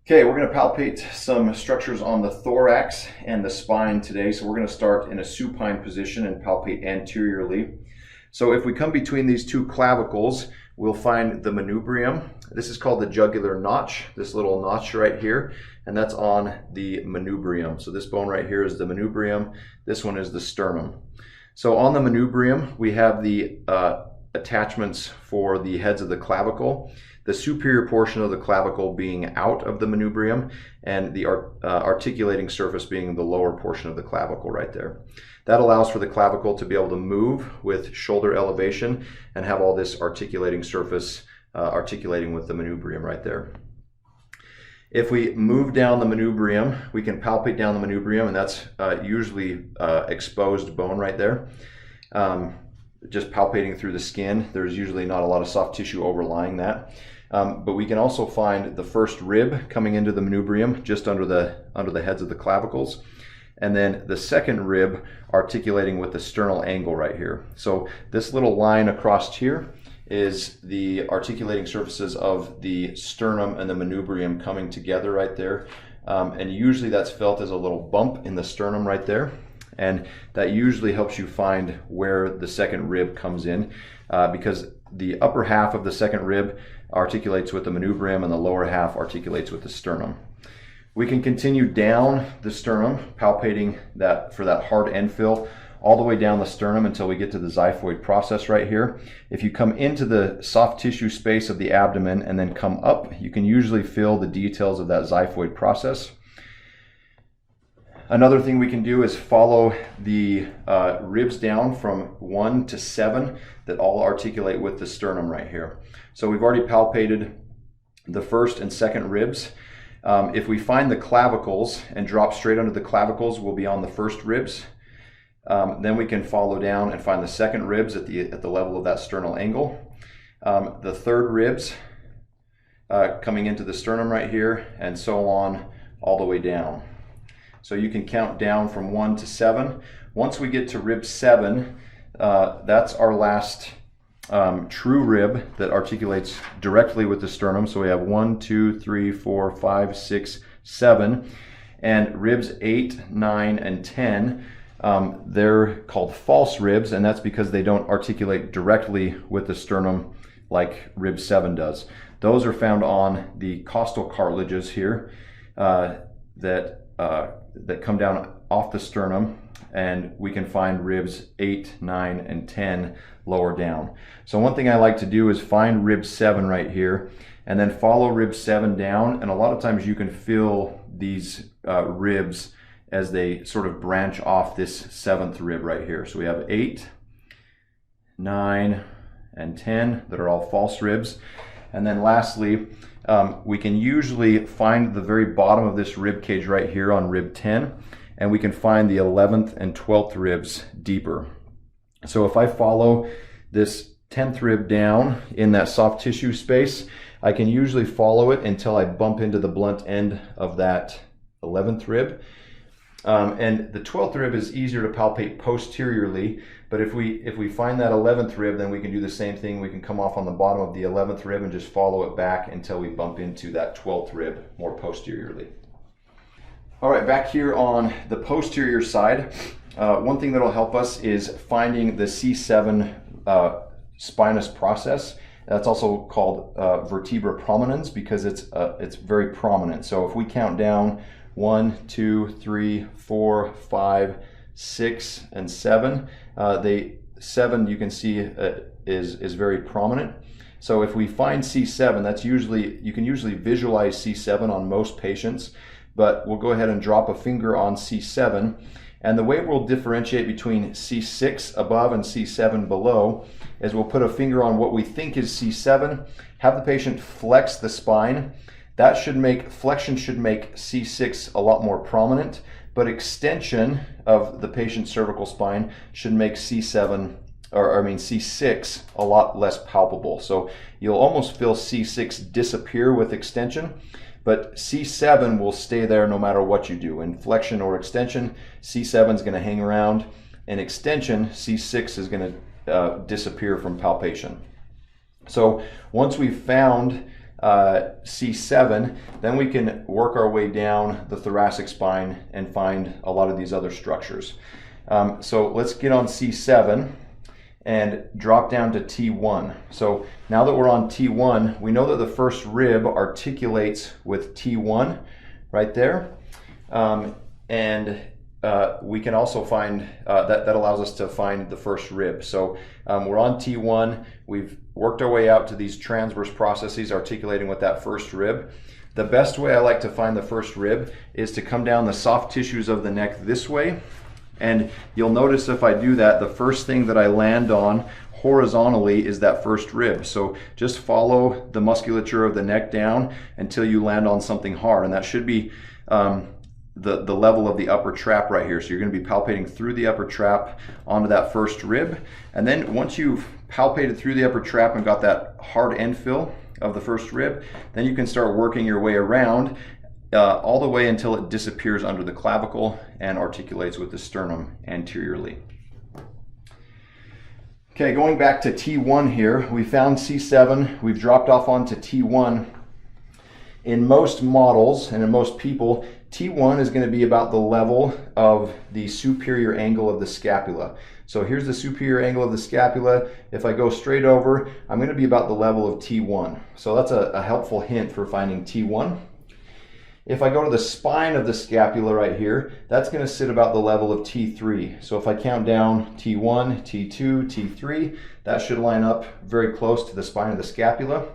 Okay, we're going to palpate some structures on the thorax and the spine today. So we're going to start in a supine position and palpate anteriorly. So if we come between these two clavicles, we'll find the manubrium. This is called the jugular notch, this little notch right here, and that's on the manubrium. So this bone right here is the manubrium. This one is the sternum. So on the manubrium, we have the attachments for the heads of the clavicle, the superior portion of the clavicle being out of the manubrium, and the articulating surface being the lower portion of the clavicle right there. That allows for the clavicle to be able to move with shoulder elevation and have all this articulating surface articulating with the manubrium right there. If we move down the manubrium, we can palpate down the manubrium, and that's usually exposed bone right there. Just palpating through the skin. There's usually not a lot of soft tissue overlying that. But we can also find the first rib coming into the manubrium just under the heads of the clavicles. And then the second rib articulating with the sternal angle right here. So this little line across here is the articulating surfaces of the sternum and the manubrium coming together right there. And usually that's felt as a little bump in the sternum right there. And that usually helps you find where the second rib comes in because the upper half of the second rib articulates with the manubrium and the lower half articulates with the sternum. We can continue down the sternum, palpating that for that hard end fill all the way down the sternum until we get to the xiphoid process right here. If you come into the soft tissue space of the abdomen and then come up, you can usually feel the details of that xiphoid process. Another thing we can do is follow the ribs down from 1 to 7 that all articulate with the sternum right here. So we've already palpated the first and second ribs. If we find the clavicles and drop straight under the clavicles, we'll be on the first ribs. Then we can follow down and find the second ribs at the level of that sternal angle. The third ribs coming into the sternum right here, and so on all the way down. So you can count down from 1 to 7. Once we get to rib 7, that's our last true rib that articulates directly with the sternum. So we have 1, 2, 3, 4, 5, 6, 7. And ribs 8, 9, and 10, they're called false ribs, and that's because they don't articulate directly with the sternum like rib 7 does. Those are found on the costal cartilages here that come down off the sternum, and we can find ribs 8, 9, and 10 lower down. So one thing I like to do is find rib 7 right here and then follow rib 7 down, and a lot of times you can feel these ribs as they sort of branch off this 7th rib right here. So we have 8, 9, and 10 that are all false ribs. And then lastly, we can usually find the very bottom of this rib cage right here on rib 10, and we can find the 11th and 12th ribs deeper. So if I follow this 10th rib down in that soft tissue space, I can usually follow it until I bump into the blunt end of that 11th rib. And the 12th rib is easier to palpate posteriorly, but if we find that 11th rib, then we can do the same thing. We can come off on the bottom of the 11th rib and just follow it back until we bump into that 12th rib more posteriorly. All right, back here on the posterior side, one thing that'll help us is finding the C7 spinous process. That's also called vertebra prominens because it's very prominent. So if we count down 1, 2, 3, 4, 5, 6, and 7. 7 you can see is very prominent. So if we find C7, that's usually, you can usually visualize C7 on most patients, but we'll go ahead and drop a finger on C7. And the way we'll differentiate between C6 above and C7 below is we'll put a finger on what we think is C7, have the patient flex the spine. Flexion should make C6 a lot more prominent, but extension of the patient's cervical spine should make C6 a lot less palpable. So you'll almost feel C6 disappear with extension, but C7 will stay there no matter what you do. In flexion or extension, C7 is going to hang around. In extension, C6 is going to disappear from palpation. So once we've found C7, then we can work our way down the thoracic spine and find a lot of these other structures. So let's get on C7 and drop down to T1. So now that we're on T1, we know that the first rib articulates with T1 right there. We can also find, that allows us to find the first rib. So we're on T1, we've worked our way out to these transverse processes articulating with that first rib. The best way I like to find the first rib is to come down the soft tissues of the neck this way. And you'll notice if I do that, the first thing that I land on horizontally is that first rib. So just follow the musculature of the neck down until you land on something hard. And that should be the level of the upper trap right here. So you're going to be palpating through the upper trap onto that first rib. And then once you've palpated through the upper trap and got that hard end fill of the first rib, then you can start working your way around all the way until it disappears under the clavicle and articulates with the sternum anteriorly. Okay, going back to T1 here, we found C7, we've dropped off onto T1. In most models and in most people, T1 is going to be about the level of the superior angle of the scapula. So here's the superior angle of the scapula. If I go straight over, I'm going to be about the level of T1. So that's a helpful hint for finding T1. If I go to the spine of the scapula right here, that's going to sit about the level of T3. So if I count down T1, T2, T3, that should line up very close to the spine of the scapula.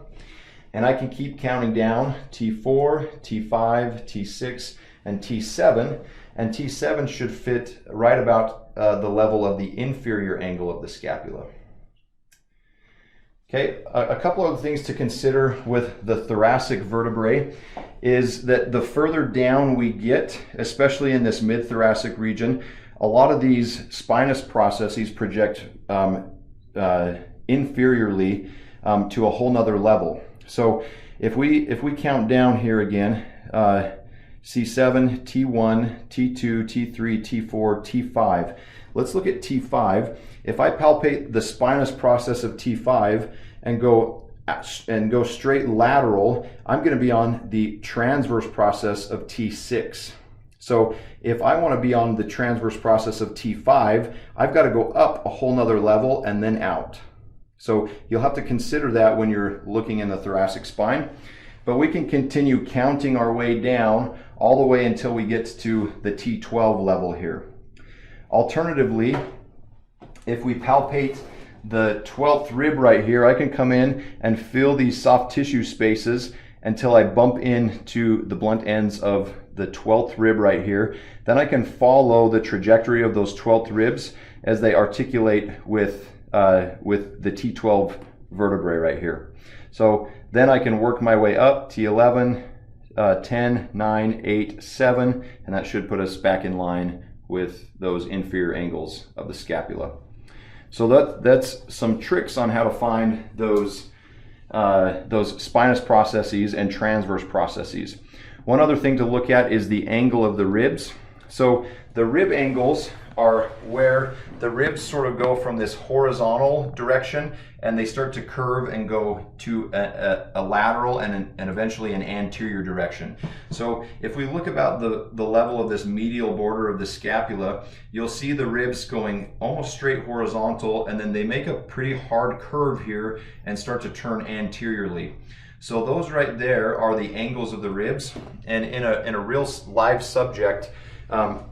And I can keep counting down T4, T5, T6, and T7. And T7 should fit right about the level of the inferior angle of the scapula. Okay, a couple of things to consider with the thoracic vertebrae is that the further down we get, especially in this mid-thoracic region, a lot of these spinous processes project inferiorly to a whole nother level. So if we count down here again, C7, T1, T2, T3, T4, T5. Let's look at T5. If I palpate the spinous process of T5 and go straight lateral, I'm going to be on the transverse process of T6. So if I want to be on the transverse process of T5, I've got to go up a whole nother level and then out. So you'll have to consider that when you're looking in the thoracic spine. But we can continue counting our way down all the way until we get to the T12 level here. Alternatively, if we palpate the 12th rib right here, I can come in and fill these soft tissue spaces until I bump into the blunt ends of the 12th rib right here. Then I can follow the trajectory of those 12th ribs as they articulate with the T12 vertebrae right here. So then I can work my way up, T11, 10, 9, 8, 7, and that should put us back in line with those inferior angles of the scapula. So that's some tricks on how to find those spinous processes and transverse processes. One other thing to look at is the angle of the ribs. So the rib angles are where the ribs sort of go from this horizontal direction and they start to curve and go to a lateral and eventually an anterior direction. So if we look about the level of this medial border of the scapula, you'll see the ribs going almost straight horizontal, and then they make a pretty hard curve here and start to turn anteriorly. So those right there are the angles of the ribs, and in a real live subject,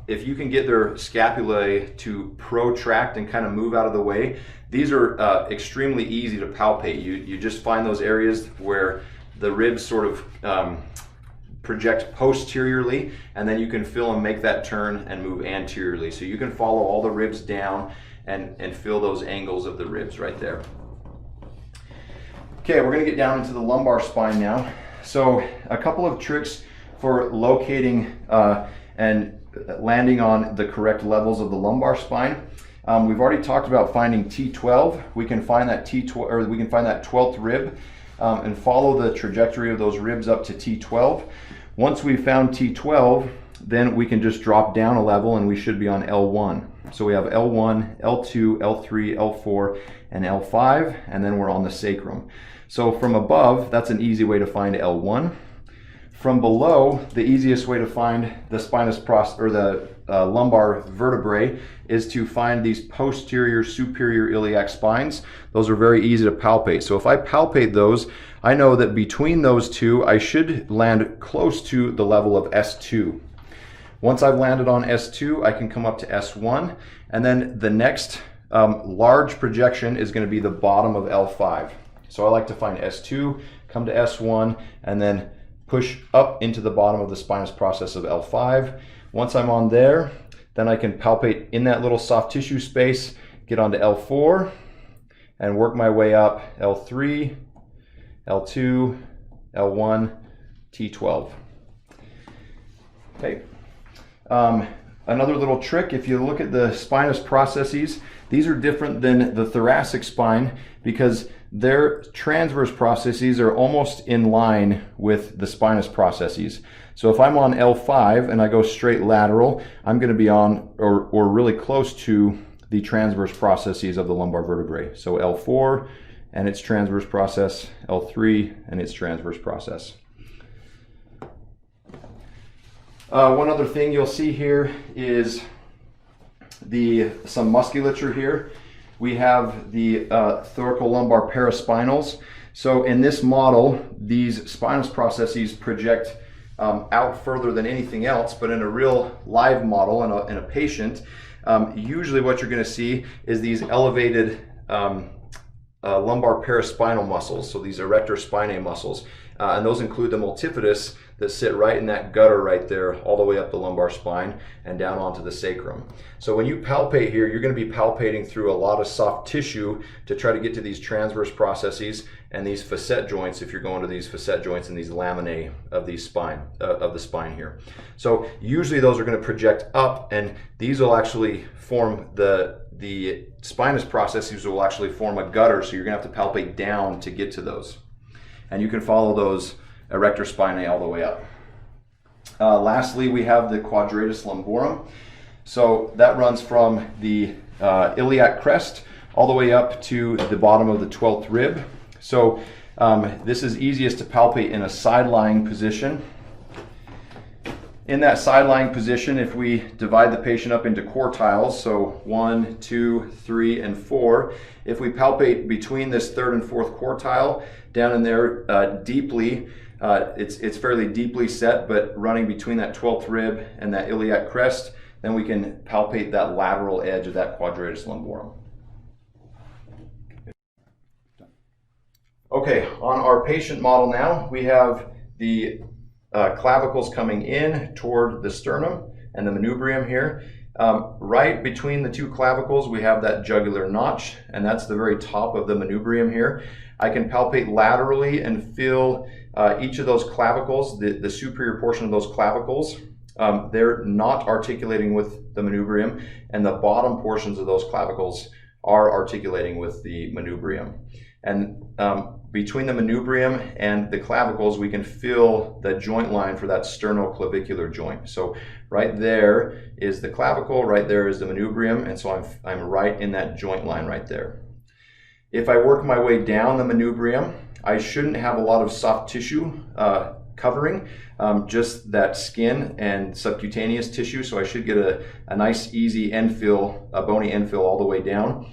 if you can get their scapulae to protract and kind of move out of the way, these are extremely easy to palpate. You just find those areas where the ribs sort of project posteriorly, and then you can feel and make that turn and move anteriorly. So you can follow all the ribs down and feel those angles of the ribs right there. Okay, we're going to get down into the lumbar spine now. So a couple of tricks for locating and landing on the correct levels of the lumbar spine. We've already talked about finding T12. We can find that we can find that 12th rib and follow the trajectory of those ribs up to T12. Once we've found T12, then we can just drop down a level and we should be on L1. So we have L1, L2, L3, L4, and L5, and then we're on the sacrum. So from above, that's an easy way to find L1. From below, the easiest way to find the spinous process or the lumbar vertebrae is to find these posterior superior iliac spines. Those are very easy to palpate. So if I palpate those, I know that between those two, I should land close to the level of S2. Once I've landed on S2, I can come up to S1, and then the next large projection is going to be the bottom of L5. So I like to find S2, come to S1, and then push up into the bottom of the spinous process of L5. Once I'm on there, then I can palpate in that little soft tissue space, get onto L4, and work my way up L3, L2, L1, T12. Okay. Another little trick, if you look at the spinous processes, these are different than the thoracic spine because their transverse processes are almost in line with the spinous processes. So if I'm on L5 and I go straight lateral, I'm going to be on or really close to the transverse processes of the lumbar vertebrae. So L4 and its transverse process, L3 and its transverse process. One other thing you'll see here is some musculature here. We have the thoracolumbar paraspinals. So in this model, these spinous processes project out further than anything else, but in a real live model, in a patient, usually what you're going to see is these elevated lumbar paraspinal muscles, so these erector spinae muscles, and those include the multifidus that sit right in that gutter right there, all the way up the lumbar spine and down onto the sacrum. So when you palpate here, you're going to be palpating through a lot of soft tissue to try to get to these transverse processes and these facet joints, if you're going to these facet joints and these laminae of the spine here. So usually those are going to project up, and these will actually form the spinous processes will actually form a gutter, so you're going to have to palpate down to get to those. And you can follow those erector spinae all the way up. Lastly, we have the quadratus lumborum. So that runs from the iliac crest all the way up to the bottom of the 12th rib. So this is easiest to palpate in a side-lying position. In that side-lying position, if we divide the patient up into quartiles, so 1, 2, 3, and 4, if we palpate between this third and fourth quartile, down in there deeply, it's fairly deeply set, but running between that 12th rib and that iliac crest, then we can palpate that lateral edge of that quadratus lumborum. Okay, on our patient model now, we have the clavicles coming in toward the sternum and the manubrium here. Right between the two clavicles, we have that jugular notch, and that's the very top of the manubrium here. I can palpate laterally and feel each of those clavicles, the superior portion of those clavicles. They're not articulating with the manubrium, and the bottom portions of those clavicles are articulating with the manubrium. And between the manubrium and the clavicles, we can feel the joint line for that sternoclavicular joint. So right there is the clavicle, right there is the manubrium, and so I'm right in that joint line right there. If I work my way down the manubrium, I shouldn't have a lot of soft tissue covering, just that skin and subcutaneous tissue, so I should get a nice easy end fill, a bony end fill all the way down.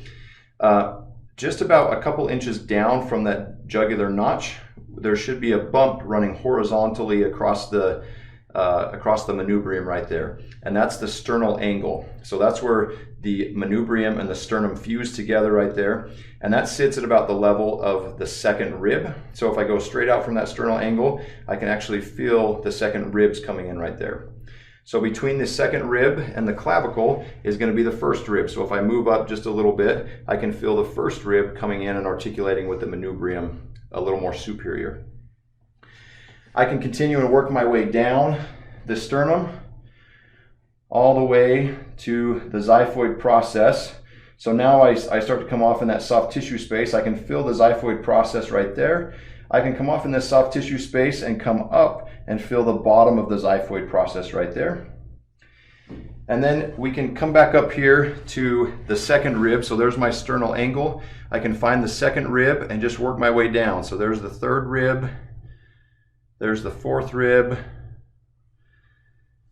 Just about a couple inches down from that jugular notch, there should be a bump running horizontally across the manubrium right there, and that's the sternal angle. So that's where the manubrium and the sternum fuse together right there, and that sits at about the level of the second rib. So if I go straight out from that sternal angle, I can actually feel the second ribs coming in right there. So between the second rib and the clavicle is going to be the first rib. So if I move up just a little bit, I can feel the first rib coming in and articulating with the manubrium a little more superior. I can continue and work my way down the sternum all the way to the xiphoid process. So now I start to come off in that soft tissue space. I can feel the xiphoid process right there. I can come off in this soft tissue space and come up and feel the bottom of the xiphoid process right there. And then we can come back up here to the second rib. So there's my sternal angle. I can find the second rib and just work my way down. So there's the third rib, there's the fourth rib,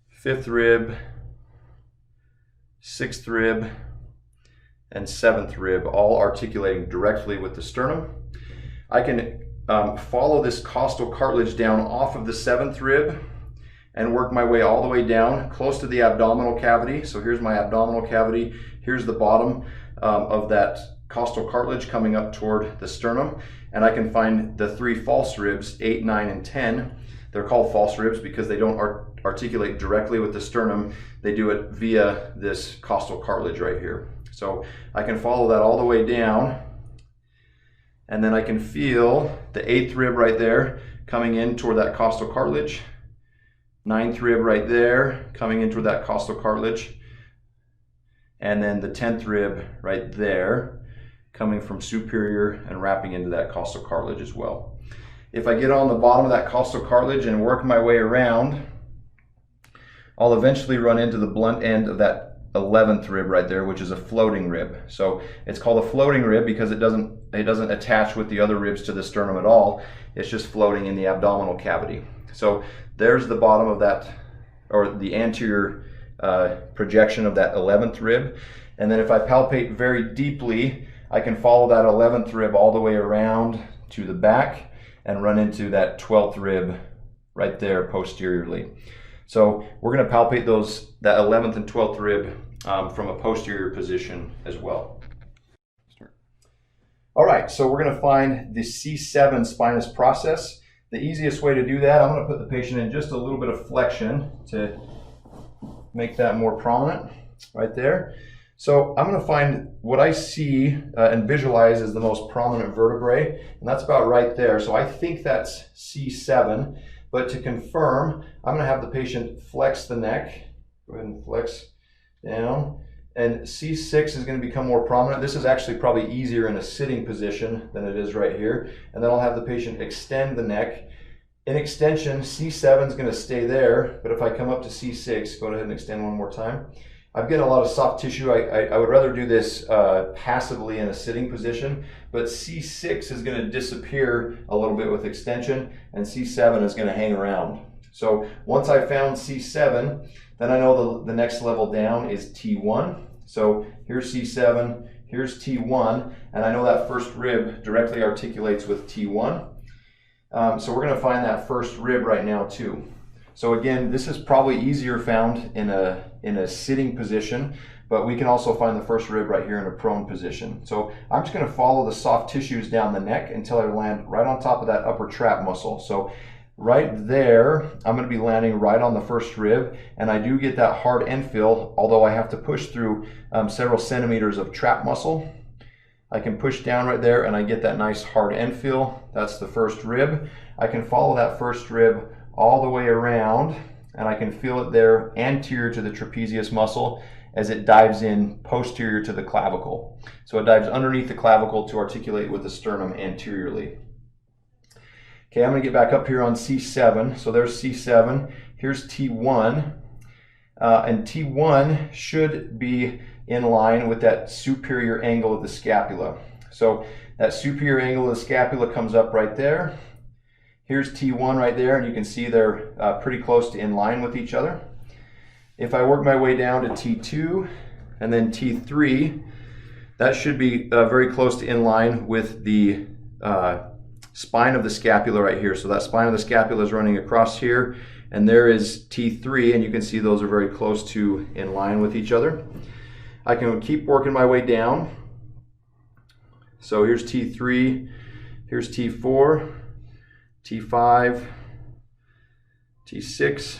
fifth rib, sixth rib, and seventh rib, all articulating directly with the sternum. I can follow this costal cartilage down off of the seventh rib and work my way all the way down close to the abdominal cavity. So here's my abdominal cavity. Here's the bottom of that costal cartilage coming up toward the sternum. And I can find the three false ribs, 8, 9, and 10. They're called false ribs because they don't articulate directly with the sternum. They do it via this costal cartilage right here. So I can follow that all the way down, and then I can feel the 8th rib right there coming in toward that costal cartilage, 9th rib right there coming in toward that costal cartilage, and then the 10th rib right there coming from superior and wrapping into that costal cartilage as well. If I get on the bottom of that costal cartilage and work my way around, I'll eventually run into the blunt end of that 11th rib right there, which is a floating rib. So it's called a floating rib because it doesn't attach with the other ribs to the sternum at all. It's just floating in the abdominal cavity. So there's the bottom of that, or the anterior projection of that 11th rib. And then if I palpate very deeply, I can follow that 11th rib all the way around to the back and run into that 12th rib right there posteriorly. So we're going to palpate that 11th and 12th rib from a posterior position as well. All right, so we're going to find the C7 spinous process. The easiest way to do that, I'm going to put the patient in just a little bit of flexion to make that more prominent right there. So I'm going to find what I see and visualize as the most prominent vertebrae, and that's about right there. So I think that's C7. But to confirm, I'm going to have the patient flex the neck. Go ahead and flex down. And C6 is going to become more prominent. This is actually probably easier in a sitting position than it is right here. And then I'll have the patient extend the neck. In extension, C7 is going to stay there. But if I come up to C6, go ahead and extend one more time. I'm getting a lot of soft tissue. I would rather do this passively in a sitting position, but C6 is going to disappear a little bit with extension, and C7 is going to hang around. So once I found C7, then I know the next level down is T1. So here's C7, here's T1, and I know that first rib directly articulates with T1. So we're going to find that first rib right now too. So again, this is probably easier found in a sitting position, but we can also find the first rib right here in a prone position. So I'm just going to follow the soft tissues down the neck until I land right on top of that upper trap muscle. So right there, I'm going to be landing right on the first rib, and I do get that hard end fill, although I have to push through several centimeters of trap muscle. I can push down right there and I get that nice hard end feel. That's the first rib. I can follow that first rib all the way around, and I can feel it there anterior to the trapezius muscle as it dives in posterior to the clavicle. So it dives underneath the clavicle to articulate with the sternum anteriorly. Okay, I'm going to get back up here on C7. So there's C7. Here's T1. And T1 should be in line with that superior angle of the scapula. So that superior angle of the scapula comes up right there. Here's T1 right there, and you can see they're pretty close to in line with each other. If I work my way down to T2 and then T3, that should be very close to in line with the spine of the scapula right here. So that spine of the scapula is running across here, and there is T3, and you can see those are very close to in line with each other. I can keep working my way down. So here's T3, here's T4, T5, T6,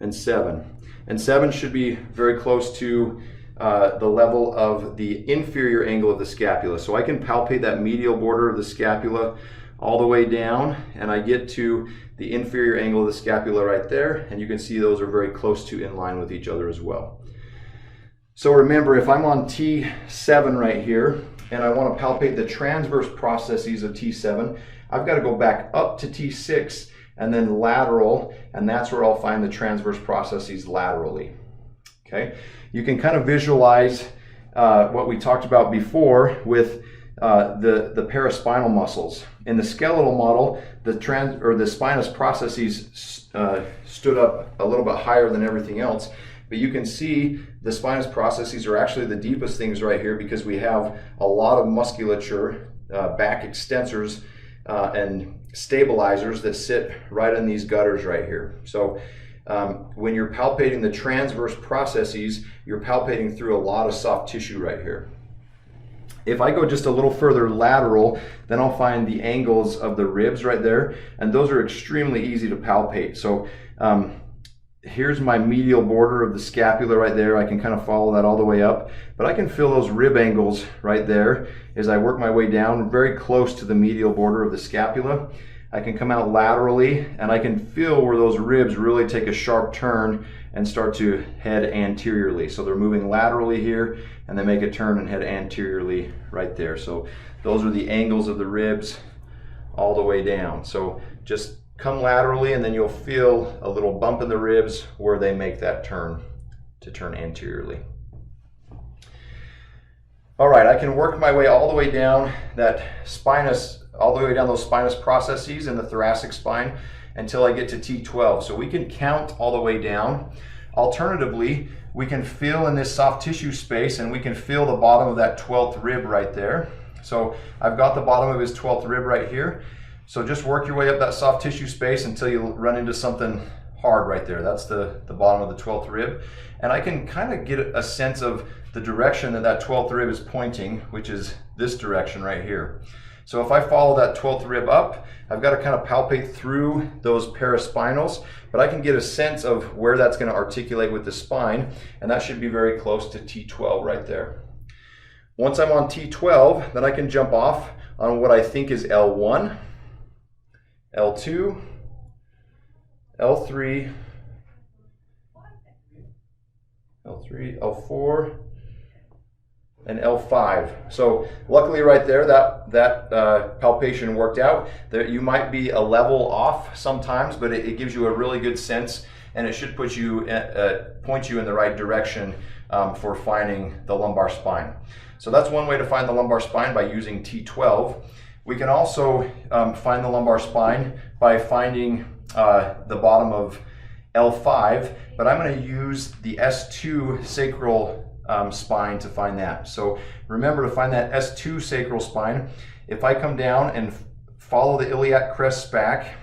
and 7. And 7 should be very close to the level of the inferior angle of the scapula. So I can palpate that medial border of the scapula all the way down, and I get to the inferior angle of the scapula right there, and you can see those are very close to in line with each other as well. So remember, if I'm on T7 right here, and I want to palpate the transverse processes of T7, I've got to go back up to T6 and then lateral, and that's where I'll find the transverse processes laterally. Okay, you can kind of visualize what we talked about before with the paraspinal muscles. In the skeletal model, the spinous processes stood up a little bit higher than everything else, but you can see the spinous processes are actually the deepest things right here because we have a lot of musculature, back extensors and stabilizers that sit right in these gutters right here. So when you're palpating the transverse processes, you're palpating through a lot of soft tissue right here. If I go just a little further lateral, then I'll find the angles of the ribs right there, and those are extremely easy to palpate. So here's my medial border of the scapula right there. I can kind of follow that all the way up, but I can feel those rib angles right there as I work my way down very close to the medial border of the scapula. I can come out laterally and I can feel where those ribs really take a sharp turn and start to head anteriorly. So they're moving laterally here and they make a turn and head anteriorly right there. So those are the angles of the ribs all the way down. So just come laterally and then you'll feel a little bump in the ribs where they make that turn to turn anteriorly. All right, I can work my way all the way down that spinous, all the way down those spinous processes in the thoracic spine until I get to T12. So we can count all the way down. Alternatively, we can feel in this soft tissue space and we can feel the bottom of that 12th rib right there. So I've got the bottom of his 12th rib right here. So just work your way up that soft tissue space until you run into something hard right there. That's the bottom of the 12th rib. And I can kind of get a sense of the direction that that 12th rib is pointing, which is this direction right here. So if I follow that 12th rib up, I've got to kind of palpate through those paraspinals, but I can get a sense of where that's going to articulate with the spine, and that should be very close to T12 right there. Once I'm on T12, then I can jump off on what I think is L1, L2, L3, L4, and L5. So luckily right there, that palpation worked out. There, you might be a level off sometimes, but it gives you a really good sense, and it should put you point you in the right direction for finding the lumbar spine. So that's one way to find the lumbar spine, by using T12. We can also find the lumbar spine by finding the bottom of L5, but I'm going to use the S2 sacral spine to find that. So remember, to find that S2 sacral spine, if I come down and follow the iliac crests back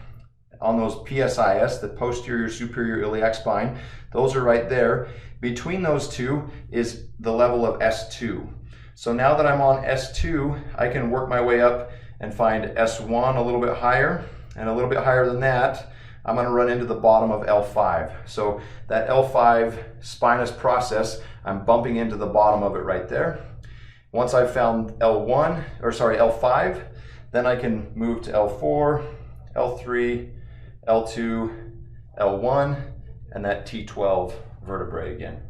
on those PSIS, the posterior superior iliac spine, those are right there. Between those two is the level of S2. So now that I'm on S2, I can work my way up and find S1 a little bit higher, and a little bit higher than that, I'm going to run into the bottom of L5. So that L5 spinous process, I'm bumping into the bottom of it right there. Once I've found L5, then I can move to L4, L3, L2, L1, and that T12 vertebrae again.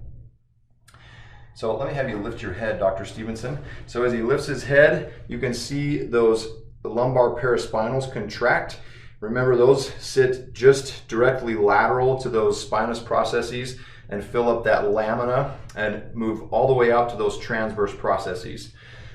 So let me have you lift your head, Dr. Stevenson. So as he lifts his head, you can see those lumbar paraspinals contract. Remember, those sit just directly lateral to those spinous processes and fill up that lamina and move all the way out to those transverse processes.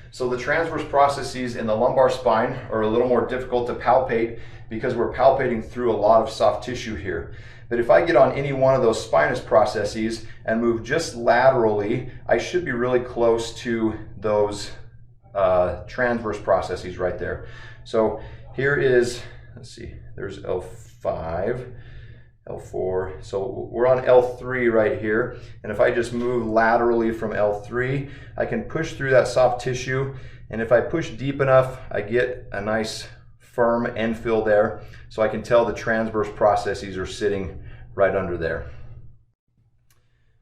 So the transverse processes in the lumbar spine are a little more difficult to palpate because we're palpating through a lot of soft tissue here. But if I get on any one of those spinous processes and move just laterally, I should be really close to those transverse processes right there. So here is, let's see, there's L5, L4, so we're on L3 right here, and if I just move laterally from L3, I can push through that soft tissue, and if I push deep enough, I get a nice firm end fill there, so I can tell the transverse processes are sitting right under there.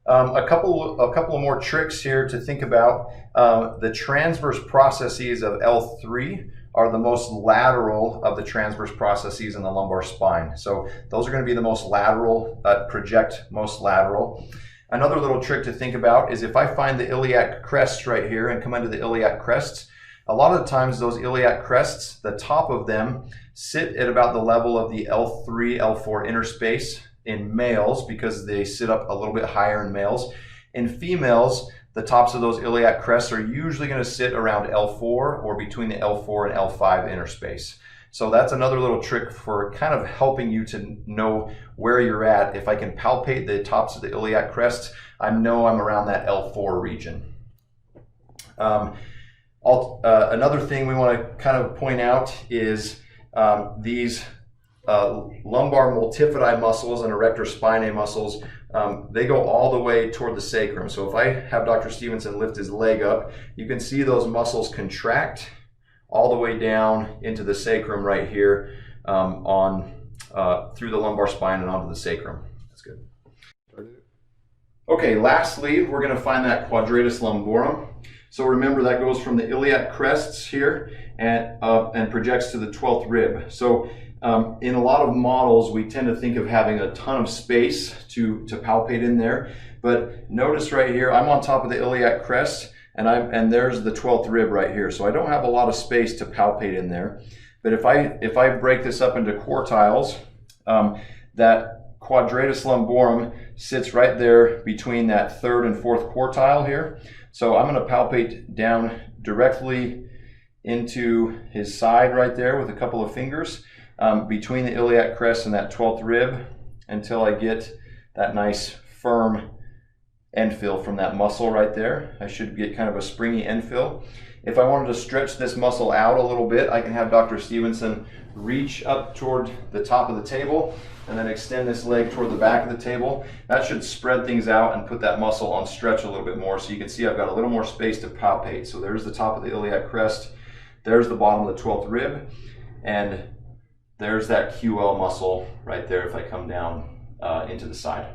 A couple of more tricks here to think about. The transverse processes of L3 are the most lateral of the transverse processes in the lumbar spine. So those are going to be the most lateral, project most lateral. Another little trick to think about is if I find the iliac crests right here and come into the iliac crests, a lot of the times those iliac crests, the top of them sit at about the level of the L3, L4 interspace in males because they sit up a little bit higher in males. In females, the tops of those iliac crests are usually going to sit around L4 or between the L4 and L5 interspace. So that's another little trick for kind of helping you to know where you're at. If I can palpate the tops of the iliac crests, I know I'm around that L4 region. Another thing we want to kind of point out is these lumbar multifidi muscles and erector spinae muscles, they go all the way toward the sacrum. So if I have Dr. Stevenson lift his leg up, you can see those muscles contract all the way down into the sacrum right here, through the lumbar spine and onto the sacrum. That's good. Okay, lastly, we're going to find that quadratus lumborum. So remember, that goes from the iliac crests here and projects to the 12th rib. So in a lot of models, we tend to think of having a ton of space to palpate in there. But notice right here, I'm on top of the iliac crest, and there's the 12th rib right here. So I don't have a lot of space to palpate in there. But if I break this up into quartiles, that quadratus lumborum sits right there between that 3rd and 4th quartile here. So I'm going to palpate down directly into his side right there with a couple of fingers, between the iliac crest and that 12th rib, until I get that nice firm end fill from that muscle right there. I should get kind of a springy end fill. If I wanted to stretch this muscle out a little bit, I can have Dr. Stevenson reach up toward the top of the table and then extend this leg toward the back of the table. That should spread things out and put that muscle on stretch a little bit more. So you can see I've got a little more space to palpate. So there's the top of the iliac crest, there's the bottom of the 12th rib, and there's that QL muscle right there if I come down into the side.